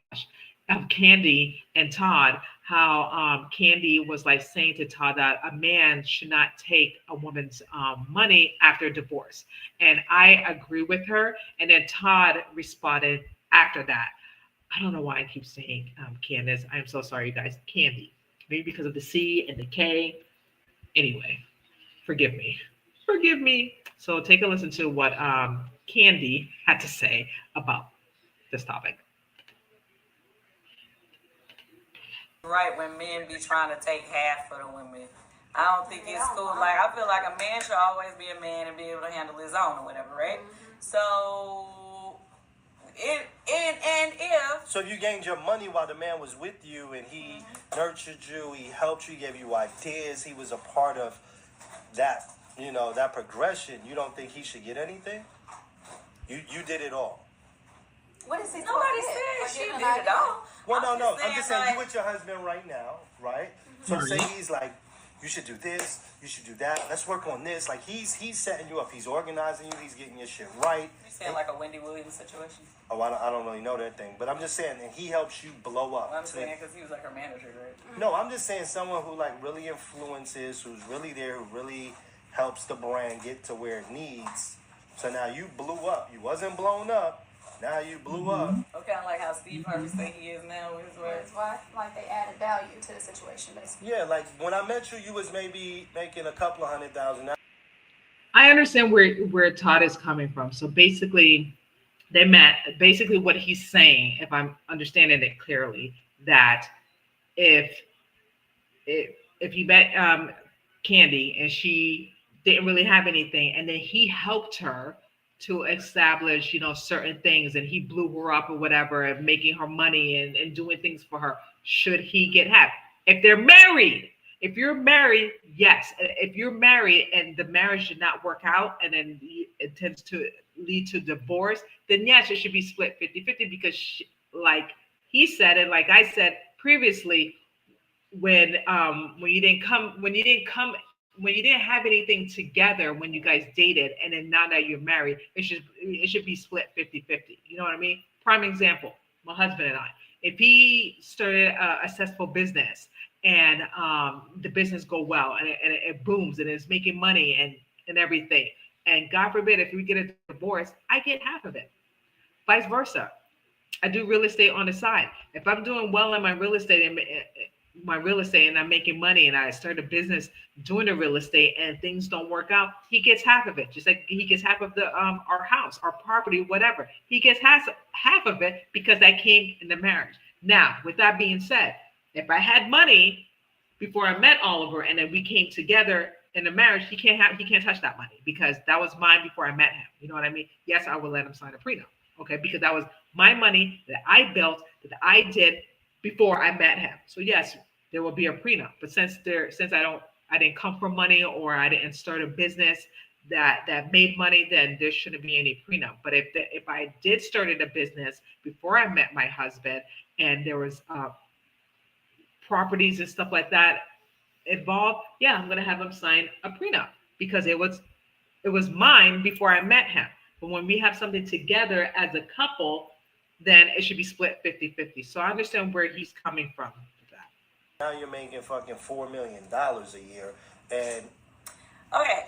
Of Kandi and Todd, how Kandi was like saying to Todd that a man should not take a woman's money after divorce. And I agree with her. And then Todd responded after that. I don't know why I keep saying Candace. I'm so sorry, you guys. Kandi. Maybe because of the C and the K. Anyway, forgive me. Forgive me. So take a listen to what Kandi had to say about this topic. Right, when men be trying to take half for the women. I don't think it's cool. Like, I feel like a man should always be a man and be able to handle his own or whatever, right? So, So you gained your money while the man was with you, and he nurtured you, he helped you, gave you ideas, he was a part of that, that progression. You don't think he should get anything? You did it all. What is he? Nobody said she did it all. Well, no. I'm just saying, you with your husband right now, right? So say he's like, you should do this, you should do that. Let's work on this. Like he's setting you up. He's organizing you. He's getting your shit right. You saying like a Wendy Williams situation? Oh, I don't really know that thing, but I'm just saying, and he helps you blow up. Well, I'm saying because he was like her manager, right? No, I'm just saying someone who like really influences, who's really there, who really helps the brand get to where it needs. So now you blew up. You wasn't blown up. Now you blew up. Okay, kind of like how Steve Harvey say he is now with his words. Like they added value to the situation, basically. Yeah, like when I met you, you was maybe making a couple of $100,000. I understand where Todd is coming from. So basically, they met. Basically, what he's saying, if I'm understanding it clearly, that if he met Kandi and she didn't really have anything, and then he helped her to establish, certain things, and he blew her up or whatever, and making her money and doing things for her, should he get half? If they're married, if you're married, yes. If you're married and the marriage did not work out and then it tends to lead to divorce, then yes, it should be split 50-50 because like he said, and like I said previously, when you didn't have anything together when you guys dated, and then now that you're married, it should be split 50-50. You know what I mean? Prime example, my husband and I. If he started a successful business and the business go well and it booms and it's making money and everything, and God forbid if we get a divorce, I get half of it. Vice versa. I do real estate on the side. If I'm doing well in my real estate my real estate and I'm making money and I start a business doing the real estate and things don't work out, he gets half of it. Just like he gets half of the our house, our property, whatever. He gets half of it because that came in the marriage. Now, with that being said, if I had money before I met Oliver and then we came together in the marriage, he can't touch that money because that was mine before I met him. You know what I mean? Yes, I would let him sign a prenup. Okay, because that was my money that I built, that I did before I met him. So yes, there will be a prenup. But since I didn't come from money or I didn't start a business that made money, then there shouldn't be any prenup. But if I did started a business before I met my husband and there was properties and stuff like that involved, yeah, I'm gonna have him sign a prenup because it was mine before I met him. But when we have something together as a couple, then it should be split 50-50. So I understand where he's coming from with that. Now you're making fucking $4 million a year, and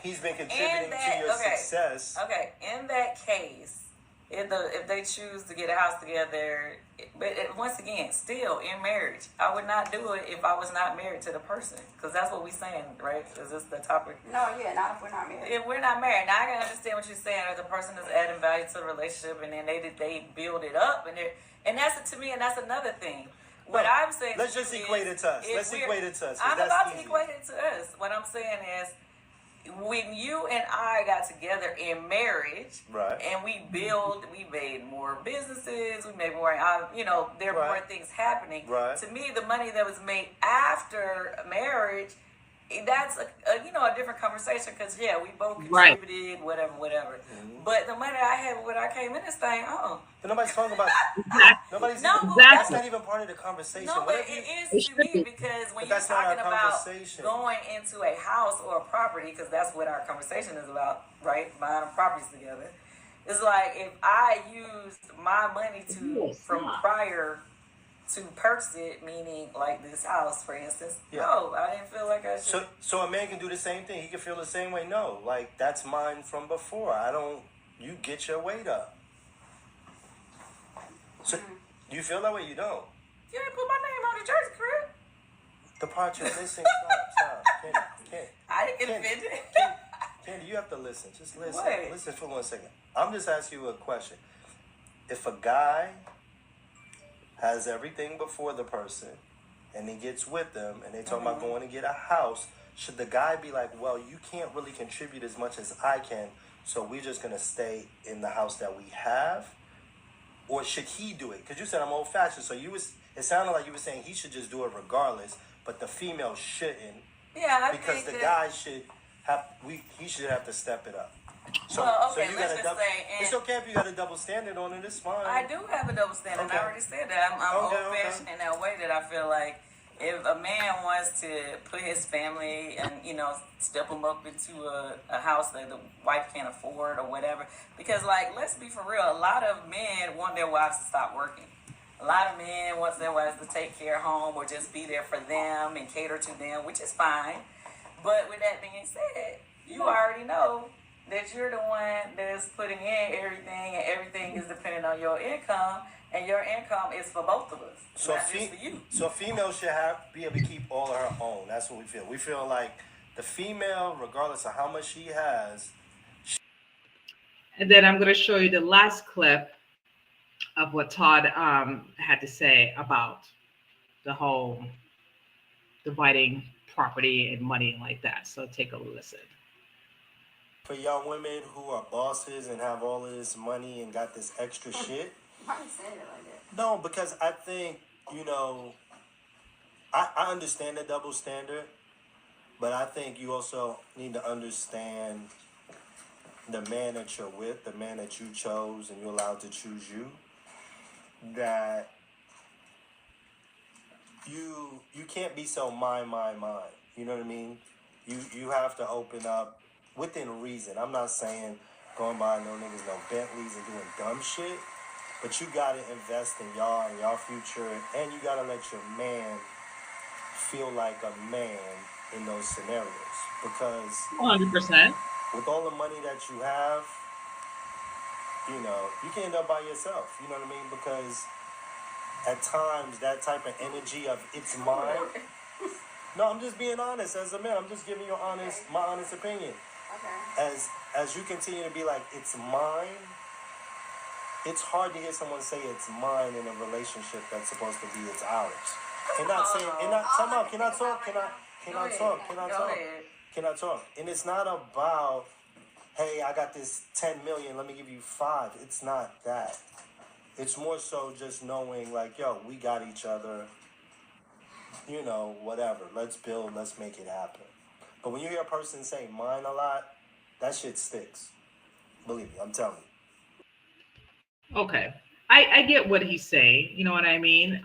he's been contributing to your success. Okay, in that case, if they choose to get a house together, but once again, still in marriage, I would not do it if I was not married to the person, because that's what we're saying, right? Is this the topic? No, yeah, not if we're not married. If we're not married, now I can understand what you're saying. If the person is adding value to the relationship, and then they build it up, and that's to me, and that's another thing. What I'm saying, let's just equate it to us. Let's equate it to us. I'm about to equate it to us. What I'm saying is, when you and I got together in marriage, right, and we made more businesses, we made more, there were more things happening. Right. To me, the money that was made after marriage, that's a different conversation because, yeah, we both contributed, whatever. Mm-hmm. But the money I had when I came in this thing, But nobody's talking about nobody's that's not even part of the conversation. No, but it is to me because when you're talking about going into a house or a property, because that's what our conversation is about, right? Buying properties together. It's like if I used my money from prior to purchase it, meaning like this house, for instance. Yeah. No, I didn't feel like I should. So a man can do the same thing. He can feel the same way. No, like that's mine from before. You get your weight up. So do you feel that way? You don't. You didn't put my name on the jersey, crib. The part you're missing. Stop. Candy. I didn't get offended. Candy, you have to listen. Just listen. What? Listen for 1 second. I'm just asking you a question. If a guy has everything before the person and he gets with them and they talk about going to get a house, should the guy be like, well, you can't really contribute as much as I can, so we're just going to stay in the house that we have? Or should he do it? Because you said I'm old-fashioned, so it sounded like you were saying he should just do it regardless, but the female shouldn't. Yeah, because the guy should have to step it up. So, well, so you got it's okay if you got a double standard on it. It's fine. I do have a double standard. Okay. I already said that. I'm old-fashioned in that way that I feel like if a man wants to put his family and, step them up into a house that the wife can't afford or whatever. Because, let's be for real, a lot of men want their wives to stop working. A lot of men want their wives to take care of home or just be there for them and cater to them, which is fine. But with that being said, you already know that you're the one that's putting in everything, and everything is dependent on your income, and your income is for both of us, not just for you. So a female should be able to keep all of her own. That's what we feel. We feel like the female, regardless of how much she has. And then I'm going to show you the last clip of what Todd had to say about the whole dividing property and money like that. So take a listen. For y'all women who are bosses and have all of this money and got this extra shit. Why are you saying it like that? No, because I think, I understand the double standard, but I think you also need to understand the man that you're with, the man that you chose and you're allowed to choose you, that you can't be so mine. You know what I mean? You have to open up within reason. I'm not saying going by no niggas, no Bentleys and doing dumb shit, but you gotta invest in y'all and y'all future, and you gotta let your man feel like a man in those scenarios. Because 100%. with all the money that you have, you can end up by yourself. You know what I mean? Because at times that type of energy of it's mine No, I'm just being honest as a man. I'm just giving you my honest opinion. Okay. As you continue to be like, it's mine. It's hard to hear someone say it's mine in a relationship that's supposed to be it's ours. Can I talk? And it's not about, hey, I got this 10 million, let me give you 5. It's not that. It's more so just knowing like, yo, we got each other, you know, whatever. Let's build, let's make it happen. But when you hear a person say mine a lot, that shit sticks. Believe me, I'm telling you. Okay. I get what he's saying, you know what I mean?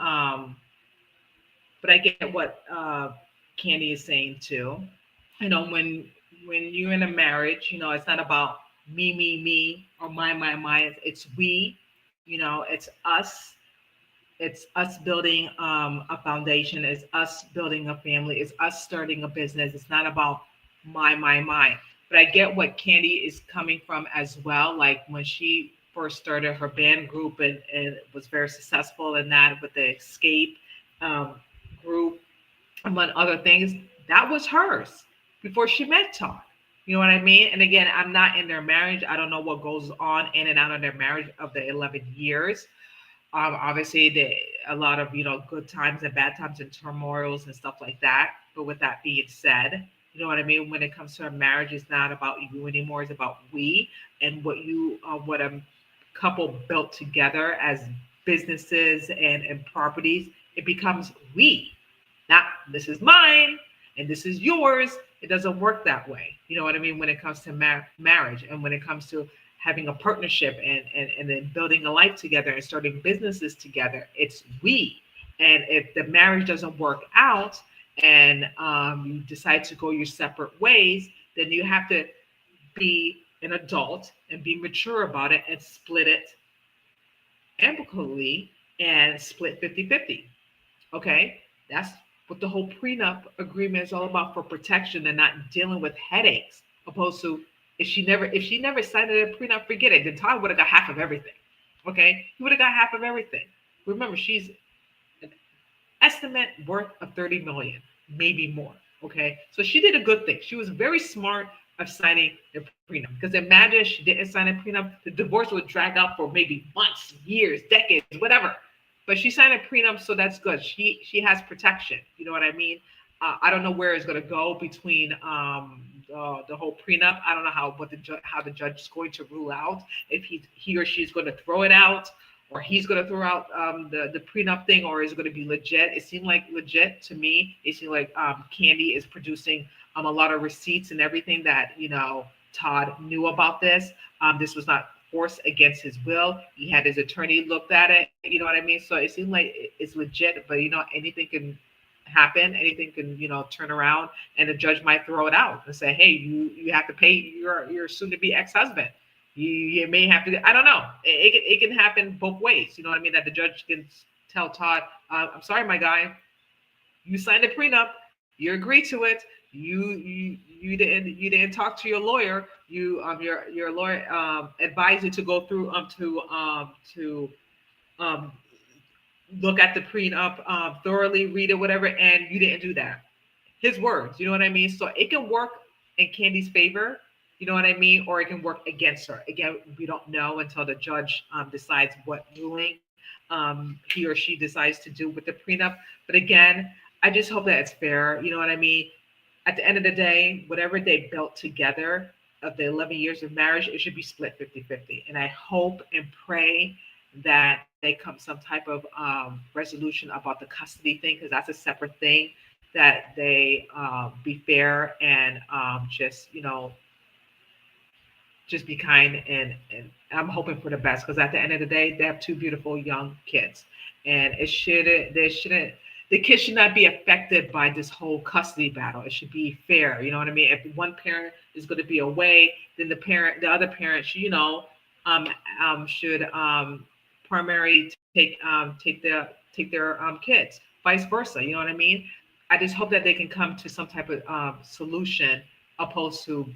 But I get what Kandi is saying too. You know, when you're in a marriage, you know, it's not about me, or my. It's we, you know, it's us. It's us building a foundation. It's us building a family. It's us starting a business. It's not about my. But I get what Kandi is coming from as well. Like when she first started her band group and was very successful in that with the Escape group, among other things, that was hers before she met Todd. You know what I mean? And again, I'm not in their marriage. I don't know what goes on in and out of their marriage of the 11 years. Obviously, a lot of, you know, good times and bad times and turmoils and stuff like that. But with that being said, you know what I mean? When it comes to a marriage, it's not about you anymore. It's about we and what a couple built together as businesses and properties. It becomes we. Not this is mine and this is yours. It doesn't work that way. You know what I mean? When it comes to marriage and when it comes to having a partnership and then building a life together and starting businesses together, it's we. And if the marriage doesn't work out and you decide to go your separate ways, then you have to be an adult and be mature about it and split it amicably and split 50-50. Okay? That's what the whole prenup agreement is all about, for protection and not dealing with headaches, opposed to if she never signed a prenup, forget it. Then Todd would have got half of everything. Okay? He would have got half of everything. Remember, she's an estimate worth of 30 million, maybe more. Okay? So she did a good thing. She was very smart of signing the prenup, because imagine if she didn't sign a prenup, the divorce would drag out for maybe months, years, decades, whatever. But she signed a prenup, so that's good. She has protection. You know what I mean? I don't know where it's going to go between the whole prenup. I don't know how the judge is going to rule out, if he or she is going to throw it out, or he's going to throw out the prenup thing, or is it going to be legit? It seemed like legit to me. It seemed like Kandi is producing a lot of receipts and everything that, you know, Todd knew about this. This was not forced against his will. He had his attorney looked at it. You know what I mean? So it seemed like it's legit, but, you know, anything can happen. Anything can, you know, turn around, and the judge might throw it out and say, hey, you have to pay your soon-to-be ex-husband. You may have to, I don't know. It can happen both ways. You know what I mean? That the judge can tell Todd, I'm sorry, my guy, you signed a prenup. You agreed to it. You didn't talk to your lawyer. Your lawyer advised you to go through to look at the prenup thoroughly, read it, whatever, and you didn't do that. His words, you know what I mean? So it can work in Kandi's favor, you know what I mean, or it can work against her. Again, we don't know until the judge decides what ruling he or she decides to do with the prenup. But again, I just hope that it's fair. You know what I mean? At the end of the day, whatever they built together of the 11 years of marriage, it should be split 50-50. And I hope and pray that they come some type of resolution about the custody thing, because that's a separate thing, that they be fair and just, you know, just be kind. And I'm hoping for the best, because at the end of the day, they have 2 beautiful young kids. And the kids should not be affected by this whole custody battle. It should be fair. You know what I mean? If one parent is going to be away, then the other parent should, you know, should primarily take their kids, vice versa. You know what I mean? I just hope that they can come to some type of solution, opposed to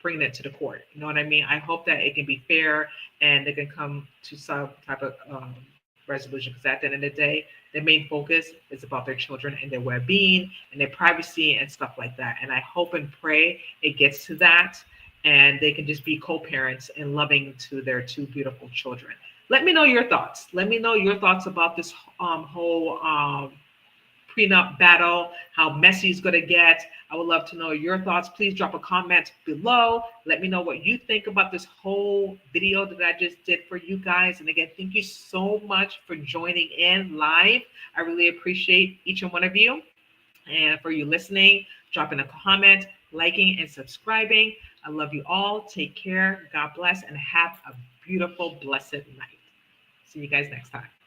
bringing it to the court. You know what I mean? I hope that it can be fair and they can come to some type of resolution, because at the end of the day, the main focus is about their children and their well-being and their privacy and stuff like that. And I hope and pray it gets to that, and they can just be co-parents and loving to their two beautiful children. Let me know your thoughts. Let me know your thoughts about this whole prenup battle, how messy it's going to get. I would love to know your thoughts. Please drop a comment below. Let me know what you think about this whole video that I just did for you guys. And again, thank you so much for joining in live. I really appreciate each and one of you. And for you listening, dropping a comment, liking, and subscribing. I love you all. Take care. God bless, and have a beautiful, blessed night. See you guys next time.